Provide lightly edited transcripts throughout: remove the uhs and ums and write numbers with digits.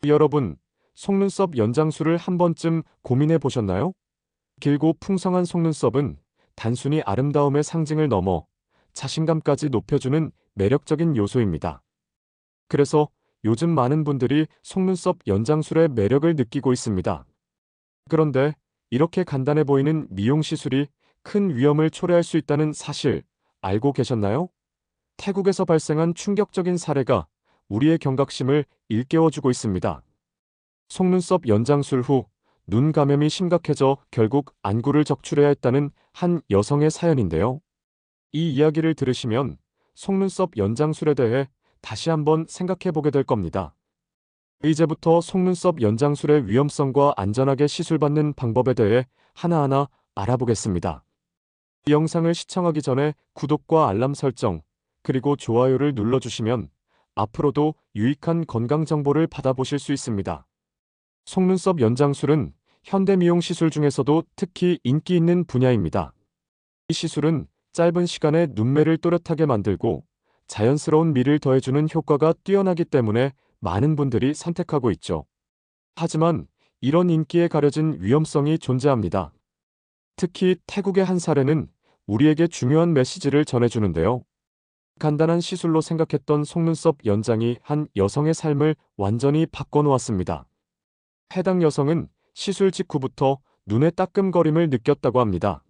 여러분, 속눈썹 연장술을 한 번쯤 고민해 보셨나요? 길고 풍성한 속눈썹은 단순히 아름다움의 상징을 넘어 자신감까지 높여주는 매력적인 요소입니다. 그래서 요즘 많은 분들이 속눈썹 연장술의 매력을 느끼고 있습니다. 그런데 이렇게 간단해 보이는 미용 시술이 큰 위험을 초래할 수 있다는 사실 알고 계셨나요? 태국에서 발생한 충격적인 사례가 우리의 경각심을 일깨워주고 있습니다. 속눈썹 연장술 후 눈 감염이 심각해져 결국 안구를 적출해야 했다는 한 여성의 사연인데요. 이 이야기를 들으시면 속눈썹 연장술에 대해 다시 한번 생각해 보게 될 겁니다. 이제부터 속눈썹 연장술의 위험성과 안전하게 시술받는 방법에 대해 하나하나 알아보겠습니다. 이 영상을 시청하기 전에 구독과 알람 설정, 그리고 좋아요를 눌러주시면 앞으로도 유익한 건강 정보를 받아보실 수 있습니다. 속눈썹 연장술은 현대 미용 시술 중에서도 특히 인기 있는 분야입니다. 이 시술은 짧은 시간에 눈매를 또렷하게 만들고 자연스러운 미를 더해주는 효과가 뛰어나기 때문에 많은 분들이 선택하고 있죠. 하지만 이런 인기에 가려진 위험성이 존재합니다. 특히 태국의 한 사례는 우리에게 중요한 메시지를 전해주는데요. 간단한 시술로 생각했던 속눈썹 연장이 한 여성의 삶을 완전히 바꿔놓았습니다. 해당 여성은 시술 직후부터 눈의 따끔거림을 느꼈다고 합니다.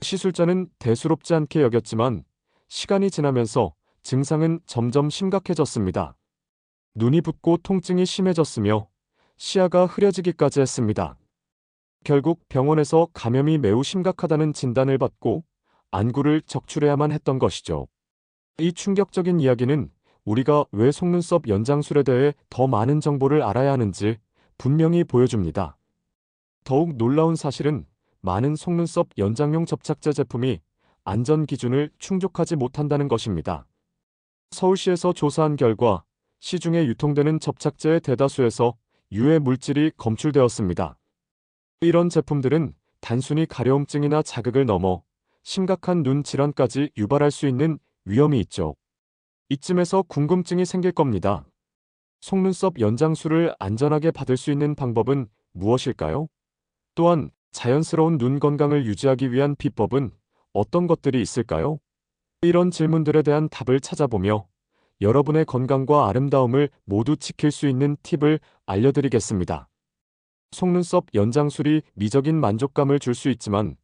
시술자는 대수롭지 않게 여겼지만 시간이 지나면서 증상은 점점 심각해졌습니다. 눈이 붓고 통증이 심해졌으며 시야가 흐려지기까지 했습니다. 결국 병원에서 감염이 매우 심각하다는 진단을 받고 안구를 적출해야만 했던 것이죠. 이 충격적인 이야기는 우리가 왜 속눈썹 연장술에 대해 더 많은 정보를 알아야 하는지 분명히 보여줍니다. 더욱 놀라운 사실은 많은 속눈썹 연장용 접착제 제품이 안전 기준을 충족하지 못한다는 것입니다. 서울시에서 조사한 결과 시중에 유통되는 접착제의 대다수에서 유해 물질이 검출되었습니다. 이런 제품들은 단순히 가려움증이나 자극을 넘어 심각한 눈 질환까지 유발할 수 있는 위험이 있죠. 이쯤에서 궁금증이 생길 겁니다. 속눈썹 연장술을 안전하게 받을 수 있는 방법은 무엇일까요? 또한 자연스러운 눈 건강을 유지하기 위한 비법은 어떤 것들이 있을까요? 이런 질문들에 대한 답을 찾아보며 여러분의 건강과 아름다움을 모두 지킬 수 있는 팁을 알려드리겠습니다. 속눈썹 연장술이 미적인 만족감을 줄 수 있지만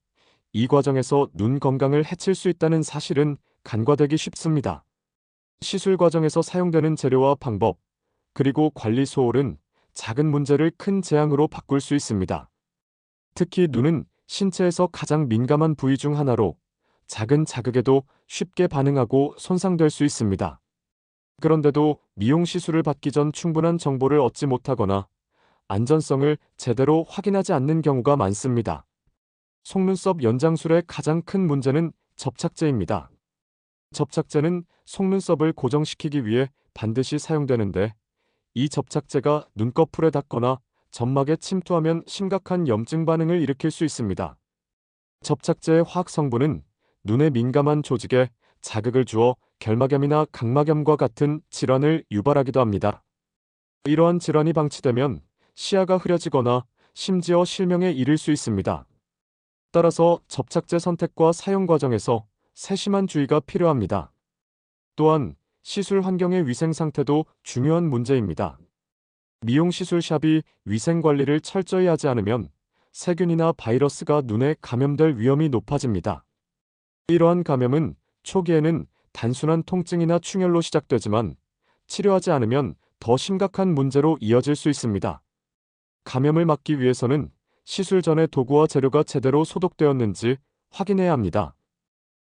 이 과정에서 눈 건강을 해칠 수 있다는 사실은 간과되기 쉽습니다. 시술 과정에서 사용되는 재료와 방법, 그리고 관리 소홀은 작은 문제를 큰 재앙으로 바꿀 수 있습니다. 특히 눈은 신체에서 가장 민감한 부위 중 하나로 작은 자극에도 쉽게 반응하고 손상될 수 있습니다. 그런데도 미용 시술을 받기 전 충분한 정보를 얻지 못하거나 안전성을 제대로 확인하지 않는 경우가 많습니다. 속눈썹 연장술의 가장 큰 문제는 접착제입니다. 접착제는 속눈썹을 고정시키기 위해 반드시 사용되는데 이 접착제가 눈꺼풀에 닿거나 점막에 침투하면 심각한 염증 반응을 일으킬 수 있습니다. 접착제의 화학 성분은 눈에 민감한 조직에 자극을 주어 결막염이나 각막염과 같은 질환을 유발하기도 합니다. 이러한 질환이 방치되면 시야가 흐려지거나 심지어 실명에 이를 수 있습니다. 따라서 접착제 선택과 사용 과정에서 세심한 주의가 필요합니다. 또한 시술 환경의 위생 상태도 중요한 문제입니다. 미용 시술샵이 위생 관리를 철저히 하지 않으면 세균이나 바이러스가 눈에 감염될 위험이 높아집니다. 이러한 감염은 초기에는 단순한 통증이나 충혈로 시작되지만 치료하지 않으면 더 심각한 문제로 이어질 수 있습니다. 감염을 막기 위해서는 시술 전에 도구와 재료가 제대로 소독되었는지 확인해야 합니다.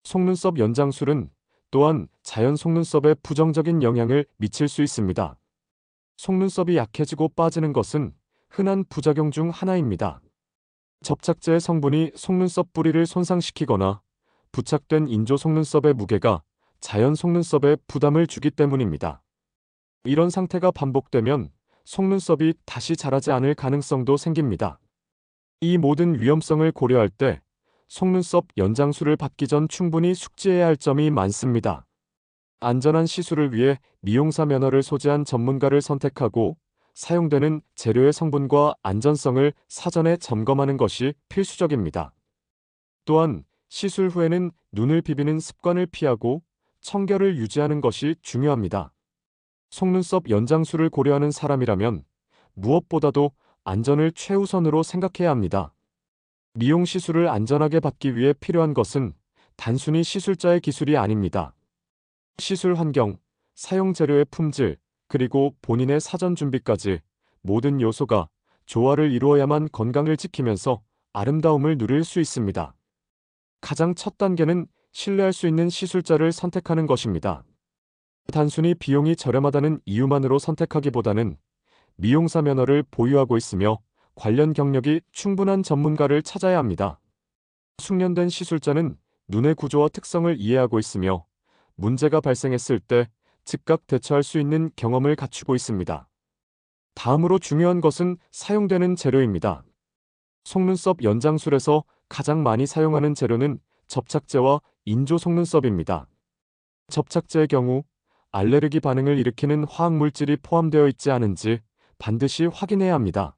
속눈썹 연장술은 또한 자연 속눈썹에 부정적인 영향을 미칠 수 있습니다. 속눈썹이 약해지고 빠지는 것은 흔한 부작용 중 하나입니다. 접착제의 성분이 속눈썹 뿌리를 손상시키거나 부착된 인조 속눈썹의 무게가 자연 속눈썹에 부담을 주기 때문입니다. 이런 상태가 반복되면 속눈썹이 다시 자라지 않을 가능성도 생깁니다. 이 모든 위험성을 고려할 때 속눈썹 연장술을 받기 전 충분히 숙지해야 할 점이 많습니다. 안전한 시술을 위해 미용사 면허를 소지한 전문가를 선택하고 사용되는 재료의 성분과 안전성을 사전에 점검하는 것이 필수적입니다. 또한 시술 후에는 눈을 비비는 습관을 피하고 청결을 유지하는 것이 중요합니다. 속눈썹 연장술을 고려하는 사람이라면 무엇보다도 안전을 최우선으로 생각해야 합니다. 미용 시술을 안전하게 받기 위해 필요한 것은 단순히 시술자의 기술이 아닙니다. 시술 환경, 사용 재료의 품질, 그리고 본인의 사전 준비까지 모든 요소가 조화를 이루어야만 건강을 지키면서 아름다움을 누릴 수 있습니다. 가장 첫 단계는 신뢰할 수 있는 시술자를 선택하는 것입니다. 단순히 비용이 저렴하다는 이유만으로 선택하기보다는 미용사 면허를 보유하고 있으며 관련 경력이 충분한 전문가를 찾아야 합니다. 숙련된 시술자는 눈의 구조와 특성을 이해하고 있으며 문제가 발생했을 때 즉각 대처할 수 있는 경험을 갖추고 있습니다. 다음으로 중요한 것은 사용되는 재료입니다. 속눈썹 연장술에서 가장 많이 사용하는 재료는 접착제와 인조 속눈썹입니다. 접착제의 경우 알레르기 반응을 일으키는 화학물질이 포함되어 있지 않은지 반드시 확인해야 합니다.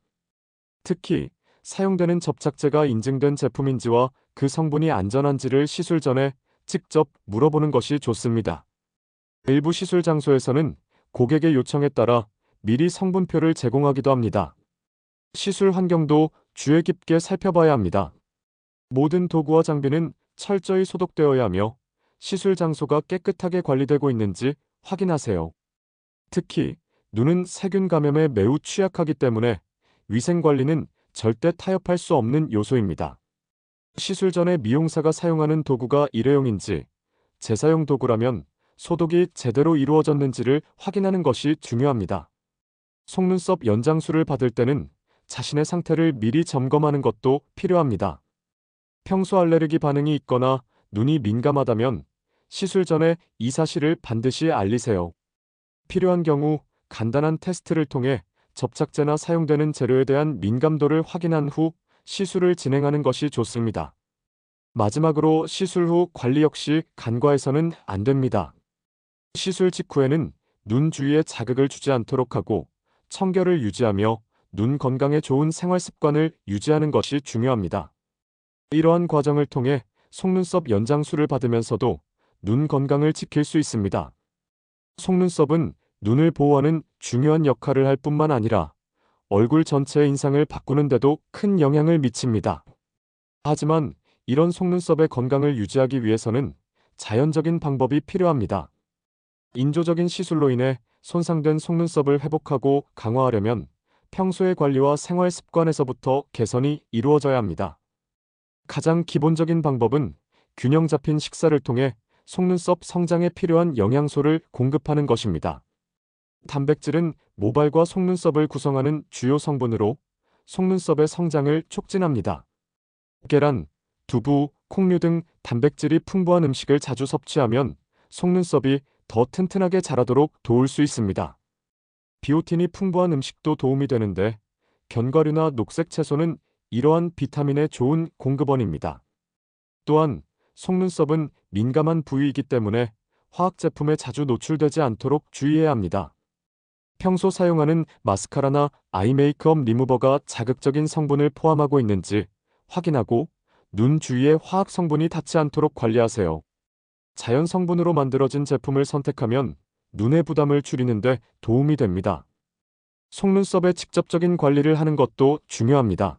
특히 사용되는 접착제가 인증된 제품인지와 그 성분이 안전한지를 시술 전에 직접 물어보는 것이 좋습니다. 일부 시술 장소에서는 고객의 요청에 따라 미리 성분표를 제공하기도 합니다. 시술 환경도 주의 깊게 살펴봐야 합니다. 모든 도구와 장비는 철저히 소독되어야 하며 시술 장소가 깨끗하게 관리되고 있는지 확인하세요. 특히 눈은 세균 감염에 매우 취약하기 때문에 위생 관리는 절대 타협할 수 없는 요소입니다. 시술 전에 미용사가 사용하는 도구가 일회용인지 재사용 도구라면 소독이 제대로 이루어졌는지를 확인하는 것이 중요합니다. 속눈썹 연장술을 받을 때는 자신의 상태를 미리 점검하는 것도 필요합니다. 평소 알레르기 반응이 있거나 눈이 민감하다면 시술 전에 이 사실을 반드시 알리세요. 필요한 경우 간단한 테스트를 통해 접착제나 사용되는 재료에 대한 민감도를 확인한 후 시술을 진행하는 것이 좋습니다. 마지막으로 시술 후 관리 역시 간과해서는 안 됩니다. 시술 직후에는 눈 주위에 자극을 주지 않도록 하고 청결을 유지하며 눈 건강에 좋은 생활 습관을 유지하는 것이 중요합니다. 이러한 과정을 통해 속눈썹 연장술을 받으면서도 눈 건강을 지킬 수 있습니다. 속눈썹은 눈을 보호하는 중요한 역할을 할 뿐만 아니라 얼굴 전체의 인상을 바꾸는 데도 큰 영향을 미칩니다. 하지만 이런 속눈썹의 건강을 유지하기 위해서는 자연적인 방법이 필요합니다. 인조적인 시술로 인해 손상된 속눈썹을 회복하고 강화하려면 평소의 관리와 생활 습관에서부터 개선이 이루어져야 합니다. 가장 기본적인 방법은 균형 잡힌 식사를 통해 속눈썹 성장에 필요한 영양소를 공급하는 것입니다. 단백질은 모발과 속눈썹을 구성하는 주요 성분으로 속눈썹의 성장을 촉진합니다. 계란, 두부, 콩류 등 단백질이 풍부한 음식을 자주 섭취하면 속눈썹이 더 튼튼하게 자라도록 도울 수 있습니다. 비오틴이 풍부한 음식도 도움이 되는데 견과류나 녹색 채소는 이러한 비타민의 좋은 공급원입니다. 또한 속눈썹은 민감한 부위이기 때문에 화학 제품에 자주 노출되지 않도록 주의해야 합니다. 평소 사용하는 마스카라나 아이 메이크업 리무버가 자극적인 성분을 포함하고 있는지 확인하고 눈 주위에 화학 성분이 닿지 않도록 관리하세요. 자연 성분으로 만들어진 제품을 선택하면 눈의 부담을 줄이는 데 도움이 됩니다. 속눈썹의 직접적인 관리를 하는 것도 중요합니다.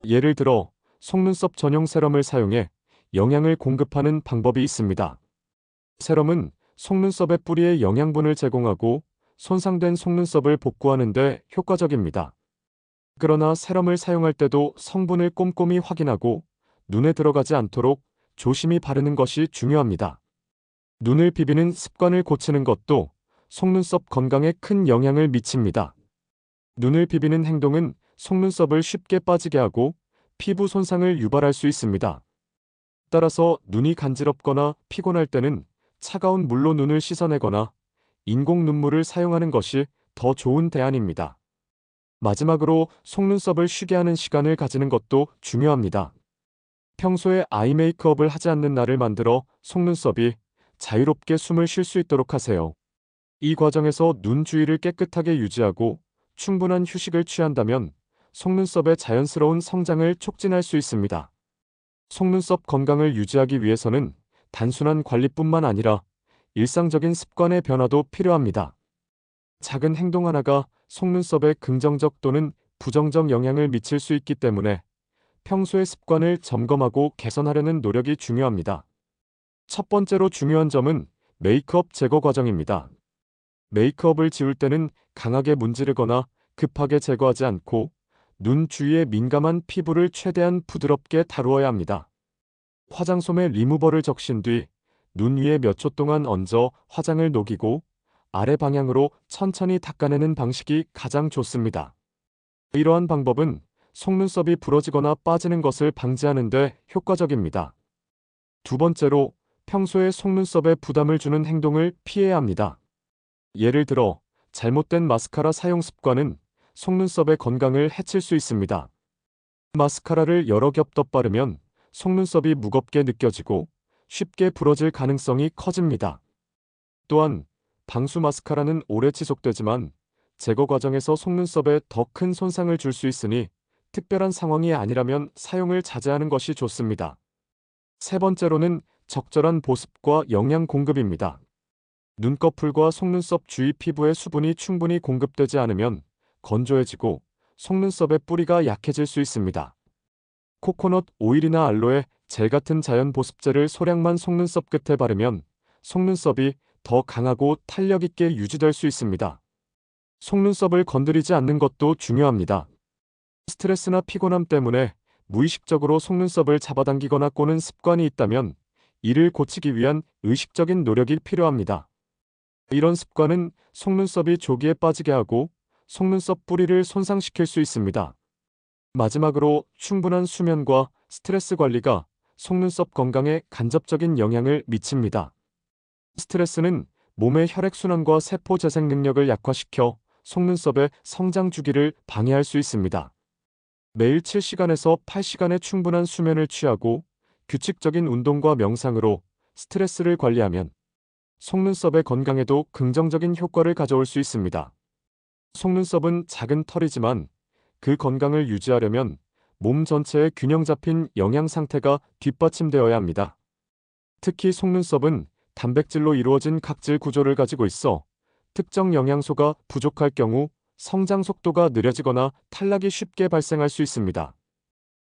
예를 들어 속눈썹 전용 세럼을 사용해 영양을 공급하는 방법이 있습니다. 세럼은 속눈썹의 뿌리에 영양분을 제공하고 손상된 속눈썹을 복구하는 데 효과적입니다. 그러나 세럼을 사용할 때도 성분을 꼼꼼히 확인하고 눈에 들어가지 않도록 조심히 바르는 것이 중요합니다. 눈을 비비는 습관을 고치는 것도 속눈썹 건강에 큰 영향을 미칩니다. 눈을 비비는 행동은 속눈썹을 쉽게 빠지게 하고 피부 손상을 유발할 수 있습니다. 따라서 눈이 간지럽거나 피곤할 때는 차가운 물로 눈을 씻어내거나 인공 눈물을 사용하는 것이 더 좋은 대안입니다. 마지막으로 속눈썹을 쉬게 하는 시간을 가지는 것도 중요합니다. 평소에 아이 메이크업을 하지 않는 날을 만들어 속눈썹이 자유롭게 숨을 쉴 수 있도록 하세요. 이 과정에서 눈 주위를 깨끗하게 유지하고 충분한 휴식을 취한다면 속눈썹의 자연스러운 성장을 촉진할 수 있습니다. 속눈썹 건강을 유지하기 위해서는 단순한 관리뿐만 아니라 일상적인 습관의 변화도 필요합니다. 작은 행동 하나가 속눈썹에 긍정적 또는 부정적 영향을 미칠 수 있기 때문에 평소의 습관을 점검하고 개선하려는 노력이 중요합니다. 첫 번째로 중요한 점은 메이크업 제거 과정입니다. 메이크업을 지울 때는 강하게 문지르거나 급하게 제거하지 않고 눈 주위의 민감한 피부를 최대한 부드럽게 다루어야 합니다. 화장솜에 리무버를 적신 뒤 눈 위에 몇 초 동안 얹어 화장을 녹이고 아래 방향으로 천천히 닦아내는 방식이 가장 좋습니다. 이러한 방법은 속눈썹이 부러지거나 빠지는 것을 방지하는 데 효과적입니다. 두 번째로 평소에 속눈썹에 부담을 주는 행동을 피해야 합니다. 예를 들어 잘못된 마스카라 사용 습관은 속눈썹의 건강을 해칠 수 있습니다. 마스카라를 여러 겹 덧바르면 속눈썹이 무겁게 느껴지고 쉽게 부러질 가능성이 커집니다. 또한 방수 마스카라는 오래 지속되지만 제거 과정에서 속눈썹에 더 큰 손상을 줄 수 있으니 특별한 상황이 아니라면 사용을 자제하는 것이 좋습니다. 세 번째로는 적절한 보습과 영양 공급입니다. 눈꺼풀과 속눈썹 주위 피부에 수분이 충분히 공급되지 않으면 건조해지고 속눈썹의 뿌리가 약해질 수 있습니다. 코코넛 오일이나 알로에 젤 같은 자연 보습제를 소량만 속눈썹 끝에 바르면 속눈썹이 더 강하고 탄력 있게 유지될 수 있습니다. 속눈썹을 건드리지 않는 것도 중요합니다. 스트레스나 피곤함 때문에 무의식적으로 속눈썹을 잡아당기거나 꼬는 습관이 있다면 이를 고치기 위한 의식적인 노력이 필요합니다. 이런 습관은 속눈썹이 조기에 빠지게 하고 속눈썹 뿌리를 손상시킬 수 있습니다. 마지막으로 충분한 수면과 스트레스 관리가 속눈썹 건강에 간접적인 영향을 미칩니다. 스트레스는 몸의 혈액순환과 세포 재생 능력을 약화시켜 속눈썹의 성장 주기를 방해할 수 있습니다. 매일 7시간에서 8시간의 충분한 수면을 취하고 규칙적인 운동과 명상으로 스트레스를 관리하면 속눈썹의 건강에도 긍정적인 효과를 가져올 수 있습니다. 속눈썹은 작은 털이지만 그 건강을 유지하려면 몸 전체의 균형 잡힌 영양 상태가 뒷받침되어야 합니다. 특히 속눈썹은 단백질로 이루어진 각질 구조를 가지고 있어 특정 영양소가 부족할 경우 성장 속도가 느려지거나 탈락이 쉽게 발생할 수 있습니다.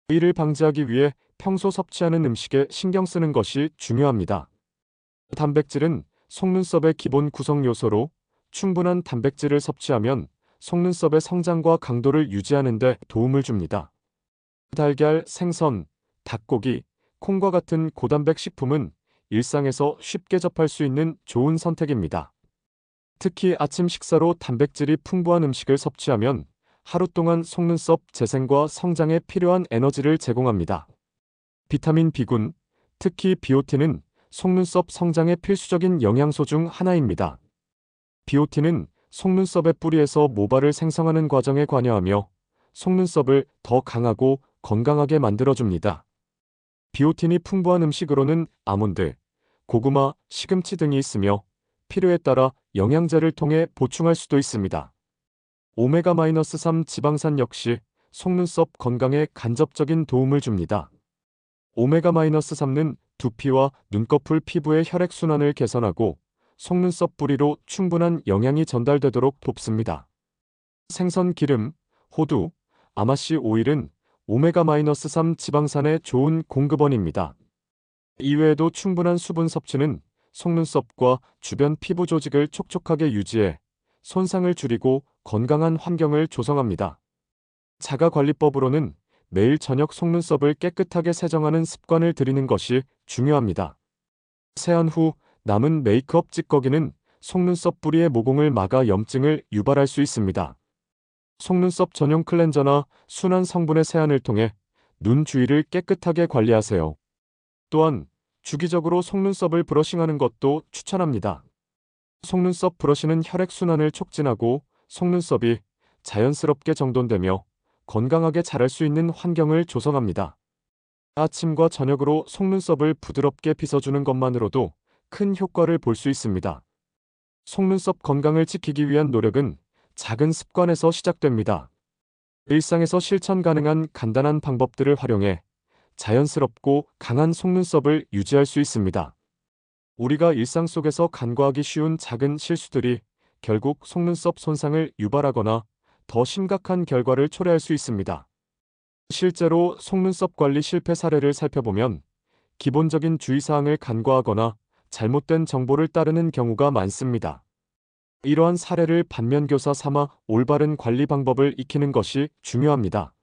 이를 방지하기 위해 평소 섭취하는 음식에 신경 쓰는 것이 중요합니다. 단백질은 속눈썹의 기본 구성 요소로 충분한 단백질을 섭취하면 속눈썹의 성장과 강도를 유지하는 데 도움을 줍니다. 달걀, 생선, 닭고기, 콩과 같은 고단백 식품은 일상에서 쉽게 접할 수 있는 좋은 선택입니다. 특히 아침 식사로 단백질이 풍부한 음식을 섭취하면 하루 동안 속눈썹 재생과 성장에 필요한 에너지를 제공합니다. 비타민 B군, 특히 비오틴은 속눈썹 성장에 필수적인 영양소 중 하나입니다. 비오틴은 속눈썹의 뿌리에서 모발을 생성하는 과정에 관여하며 속눈썹을 더 강하고 건강하게 만들어줍니다. 비오틴이 풍부한 음식으로는 아몬드, 고구마, 시금치 등이 있으며 필요에 따라 영양제를 통해 보충할 수도 있습니다. 오메가-3 지방산 역시 속눈썹 건강에 간접적인 도움을 줍니다. 오메가-3는 두피와 눈꺼풀 피부의 혈액순환을 개선하고 속눈썹 뿌리로 충분한 영양이 전달되도록 돕습니다. 생선 기름, 호두, 아마씨 오일은 오메가-3 지방산의 좋은 공급원입니다. 이외에도 충분한 수분 섭취는 속눈썹과 주변 피부 조직을 촉촉하게 유지해 손상을 줄이고 건강한 환경을 조성합니다. 자가관리법으로는 매일 저녁 속눈썹을 깨끗하게 세정하는 습관을 들이는 것이 중요합니다. 세안 후 남은 메이크업 찌꺼기는 속눈썹 뿌리의 모공을 막아 염증을 유발할 수 있습니다. 속눈썹 전용 클렌저나 순한 성분의 세안을 통해 눈 주위를 깨끗하게 관리하세요. 또한 주기적으로 속눈썹을 브러싱하는 것도 추천합니다. 속눈썹 브러쉬는 혈액순환을 촉진하고 속눈썹이 자연스럽게 정돈되며 건강하게 자랄 수 있는 환경을 조성합니다. 아침과 저녁으로 속눈썹을 부드럽게 빗어주는 것만으로도 큰 효과를 볼 수 있습니다. 속눈썹 건강을 지키기 위한 노력은 작은 습관에서 시작됩니다. 일상에서 실천 가능한 간단한 방법들을 활용해 자연스럽고 강한 속눈썹을 유지할 수 있습니다. 우리가 일상 속에서 간과하기 쉬운 작은 실수들이 결국 속눈썹 손상을 유발하거나 더 심각한 결과를 초래할 수 있습니다. 실제로 속눈썹 관리 실패 사례를 살펴보면 기본적인 주의사항을 간과하거나 잘못된 정보를 따르는 경우가 많습니다. 이러한 사례를 반면교사 삼아 올바른 관리 방법을 익히는 것이 중요합니다.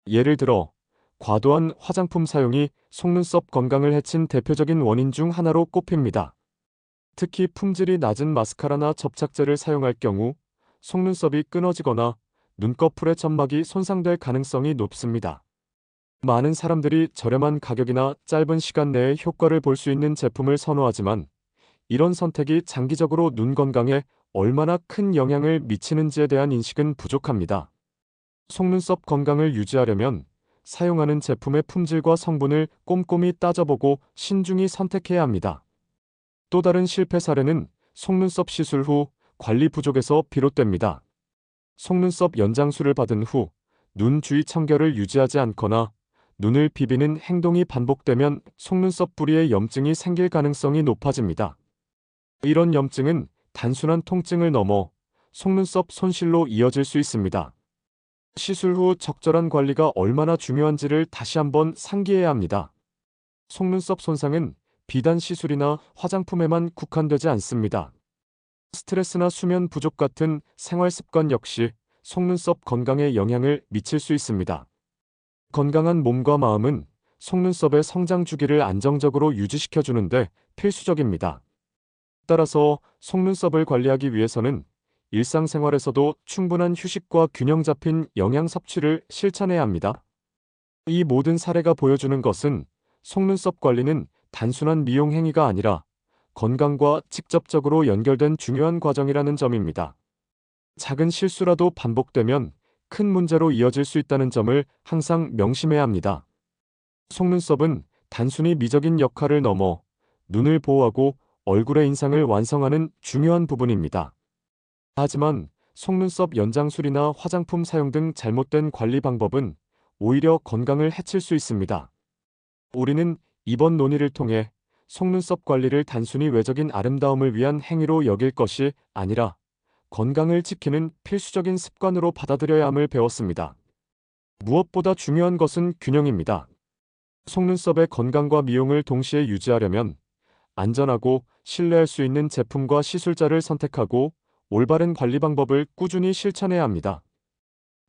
예를 들어, 과도한 화장품 사용이 속눈썹 건강을 해친 대표적인 원인 중 하나로 꼽힙니다. 특히 품질이 낮은 마스카라나 접착제를 사용할 경우 속눈썹이 끊어지거나 눈꺼풀의 점막이 손상될 가능성이 높습니다. 많은 사람들이 저렴한 가격이나 짧은 시간 내에 효과를 볼 수 있는 제품을 선호하지만 이런 선택이 장기적으로 눈 건강에 얼마나 큰 영향을 미치는지에 대한 인식은 부족합니다. 속눈썹 건강을 유지하려면 사용하는 제품의 품질과 성분을 꼼꼼히 따져보고 신중히 선택해야 합니다. 또 다른 실패 사례는 속눈썹 시술 후 관리 부족에서 비롯됩니다. 속눈썹 연장술을 받은 후 눈 주위 청결을 유지하지 않거나 눈을 비비는 행동이 반복되면 속눈썹 부리에 염증이 생길 가능성이 높아집니다. 이런 염증은 단순한 통증을 넘어 속눈썹 손실로 이어질 수 있습니다. 시술 후 적절한 관리가 얼마나 중요한지를 다시 한번 상기해야 합니다. 속눈썹 손상은 비단 시술이나 화장품에만 국한되지 않습니다. 스트레스나 수면 부족 같은 생활 습관 역시 속눈썹 건강에 영향을 미칠 수 있습니다. 건강한 몸과 마음은 속눈썹의 성장 주기를 안정적으로 유지시켜주는데 필수적입니다. 따라서 속눈썹을 관리하기 위해서는 일상생활에서도 충분한 휴식과 균형 잡힌 영양 섭취를 실천해야 합니다. 이 모든 사례가 보여주는 것은 속눈썹 관리는 단순한 미용 행위가 아니라 건강과 직접적으로 연결된 중요한 과정이라는 점입니다. 작은 실수라도 반복되면 큰 문제로 이어질 수 있다는 점을 항상 명심해야 합니다. 속눈썹은 단순히 미적인 역할을 넘어 눈을 보호하고 얼굴의 인상을 완성하는 중요한 부분입니다. 하지만 속눈썹 연장술이나 화장품 사용 등 잘못된 관리 방법은 오히려 건강을 해칠 수 있습니다. 우리는 이번 논의를 통해 속눈썹 관리를 단순히 외적인 아름다움을 위한 행위로 여길 것이 아니라 건강을 지키는 필수적인 습관으로 받아들여야 함을 배웠습니다. 무엇보다 중요한 것은 균형입니다. 속눈썹의 건강과 미용을 동시에 유지하려면 안전하고 신뢰할 수 있는 제품과 시술자를 선택하고 올바른 관리 방법을 꾸준히 실천해야 합니다.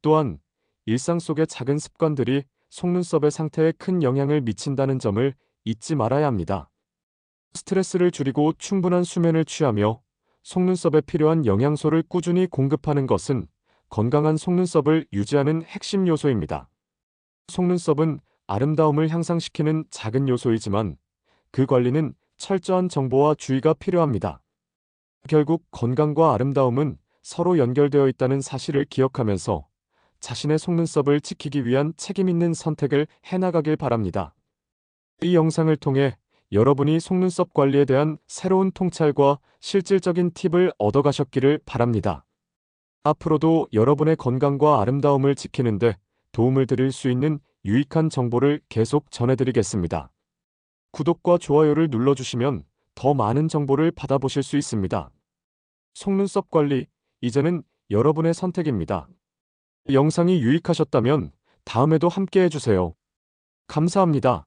또한 일상 속의 작은 습관들이 속눈썹의 상태에 큰 영향을 미친다는 점을 잊지 말아야 합니다. 스트레스를 줄이고 충분한 수면을 취하며 속눈썹에 필요한 영양소를 꾸준히 공급하는 것은 건강한 속눈썹을 유지하는 핵심 요소입니다. 속눈썹은 아름다움을 향상시키는 작은 요소이지만 그 관리는 철저한 정보와 주의가 필요합니다. 결국 건강과 아름다움은 서로 연결되어 있다는 사실을 기억하면서 자신의 속눈썹을 지키기 위한 책임 있는 선택을 해나가길 바랍니다. 이 영상을 통해 여러분이 속눈썹 관리에 대한 새로운 통찰과 실질적인 팁을 얻어가셨기를 바랍니다. 앞으로도 여러분의 건강과 아름다움을 지키는데 도움을 드릴 수 있는 유익한 정보를 계속 전해드리겠습니다. 구독과 좋아요를 눌러주시면 더 많은 정보를 받아보실 수 있습니다. 속눈썹 관리, 이제는 여러분의 선택입니다. 영상이 유익하셨다면 다음에도 함께 해주세요. 감사합니다.